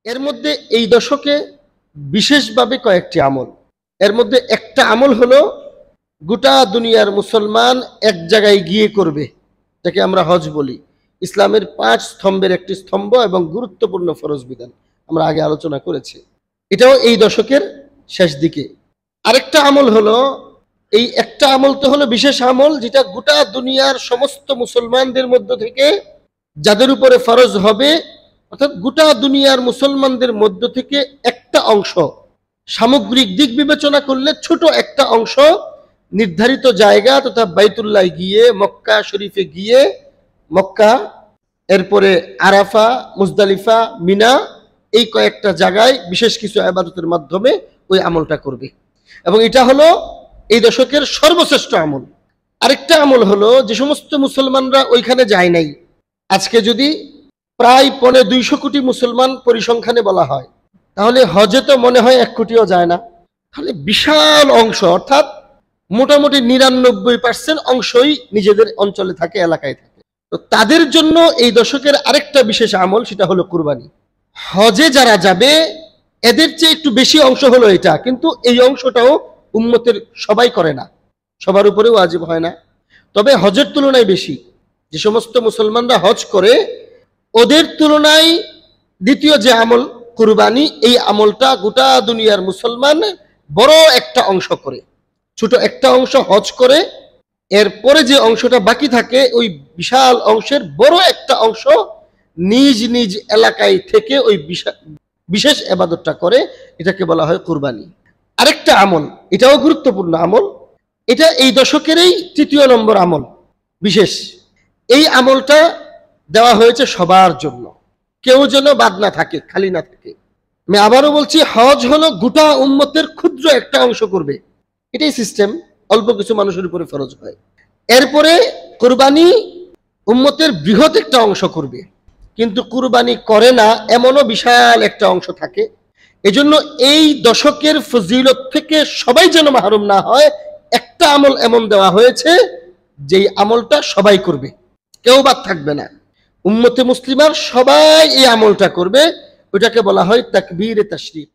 এর মধ্যে এই দশকে বিশেষভাবে কয়েকটি আমল। এর মধ্যে একটা আমল হলো গোটা দুনিয়ার মুসলমান এক জায়গায় গিয়ে করবে, যাকে আমরা হজ বলি। ইসলামের 5 স্তম্ভের একটি স্তম্ভ এবং গুরুত্বপূর্ণ ফরজ বিধান, আমরা আগে আলোচনা করেছি। এটাও এই দশকের শেষ দিকে। আরেকটা আমল হলো, এই একটা আমল তো হলো বিশেষ আমল, যেটা গোটা দুনিয়ার সমস্ত মুসলমানদের মধ্য থেকে যাদের উপরে ফরজ হবে, অর্থাৎ গোটা দুনিয়ার মুসলমানদের মধ্য থেকে একটা অংশ, সামগ্রিক দিক বিবেচনা করলে ছোট একটা অংশ নির্ধারিত জায়গা তথা বাইতুল্লাহ গিয়ে, মক্কা শরীফে গিয়ে, মক্কা, এরপরে আরাফা, মুজদালিফা, মিনা, এই কয়েকটা জায়গায় বিশেষ কিছু ইবাদতের মাধ্যমে ওই আমলটা করবে। এবং এটা হলো এই দশকের সর্বশ্রেষ্ঠ আমল। আরেকটা আমল হলো, যে সমস্ত মুসলমানরা ওইখানে যায় নাই, আজকে যদি প্রায় 250 কোটি মুসলমান পরিসংখ্যানে বলা হয়, তাহলে হজে তো মনে হয় 1 কোটিও যায় না। তাহলে বিশাল অংশ, অর্থাৎ মোটামুটি 99% অংশই নিজেদের অঞ্চলে থাকে, এলাকায় থাকে। তো তাদের জন্য এই দশকের আরেকটা বিশেষ আমল, সেটা হলো কুরবানি। হজে যারা যাবে এদের চেয়ে একটু বেশি অংশ হলো এটা, কিন্তু এই অংশটাও উম্মতের সবাই করে না, সবার উপরে ওয়াজিব হয় না, তবে হজের তুলনায় বেশি। যে সমস্ত মুসলমানরা হজ করে, ওদের তুলনায় দ্বিতীয় যে আমল কুরবানি, এই আমলটা গোটা দুনিয়ার মুসলমান বড় একটা অংশ করে, ছোট একটা অংশ হজ করে, এরপরে যে অংশটা বাকি থাকে ওই বিশাল অংশের বড় একটা অংশ নিজ নিজ এলাকায় থেকে ওই বিশেষ ইবাদতটা করে। এটাকে বলা হয় কুরবানি। আরেকটা আমল, এটাও গুরুত্বপূর্ণ আমল, এটা এই দশকেরই 3য় নম্বর আমল, বিশেষ। এই আমলটা দেওয়া হয়েছে সবার জন্য, কেউ যেন বাদ না থাকে, খালি না থাকে। আমি আবারও বলছি, হজ হলো গোটা উম্মতের ক্ষুদ্র একটা অংশ করবে, এটাই সিস্টেম, অল্প কিছু মানুষের উপরে ফরজ হয়। এরপরে কুরবানি উম্মতের বৃহৎ একটা অংশ করবে, কিন্তু কুরবানি করে না এমনও বিশাল একটা অংশ থাকে। এজন্য এই দশকের ফজিলত থেকে সবাই যেন মাহরুম না হয়, একটা আমল এমন দেওয়া হয়েছে যেই আমলটা সবাই করবে, কেউ বাদ থাকবে না। উম্মতে মুসলিমার সবাই এই আমলটা করবে, ওটাকে বলা হয় তাকবীরে তাশরিক।